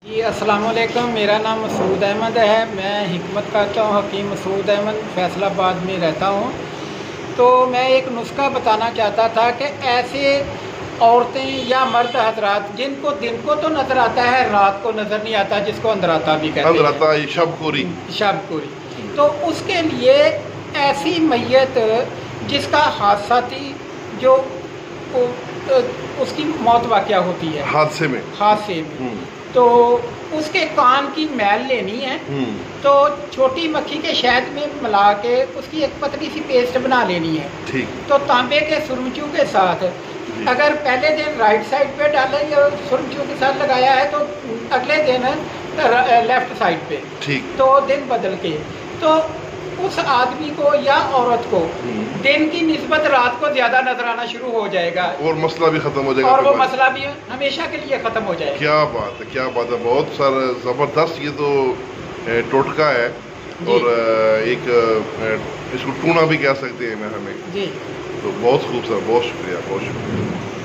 جی السلام علیکم، میرا نام مسعود احمد ہے۔ میں حکمت کرتا ہوں، حکیم مسعود احمد، فیصل آباد میں رہتا ہوں۔ تو میں ایک نسخہ بتانا چاہتا تھا کہ ایسے عورتیں یا مرد حضرات جن کو دن کو تو نظر آتا ہے، رات کو نظر نہیں آتا، جس کو اندراتا بھی کہتے ہیں، اندراتا شب کوری، تو اس کے لیے ایسی میت جس کا حادثاتی جو اس کی موت واقعہ ہوتی ہے حادثے میں تو اس کے کان کی میل لینی ہے، تو چھوٹی مکھی کے شہد میں ملا کے اس کی ایک پتلی سی پیسٹ بنا لینی ہے۔ تو تانبے کے سرمچو کے ساتھ اگر پہلے دن رائٹ سائڈ پہ ڈالے یا سرمچو کے ساتھ لگایا ہے تو اگلے دن لیفٹ سائڈ پہ، تو دن بدل کے، تو اس آدمی کو یا عورت کو دن کی نسبت رات کو زیادہ نظر آنا شروع ہو جائے گا، اور مسئلہ بھی ختم ہو جائے گا، اور وہ مسئلہ بھی ہمیشہ کے لیے ختم ہو جائے گا۔ کیا بات ہے، کیا بات ہے، بہت سارا زبردست یہ تو ٹوٹکا ہے، اور ایک اس کو ٹونا بھی کہہ سکتے ہیں ہمیں، جی تو بہت خوبصورت، بہت شکریہ، بہت شکریہ۔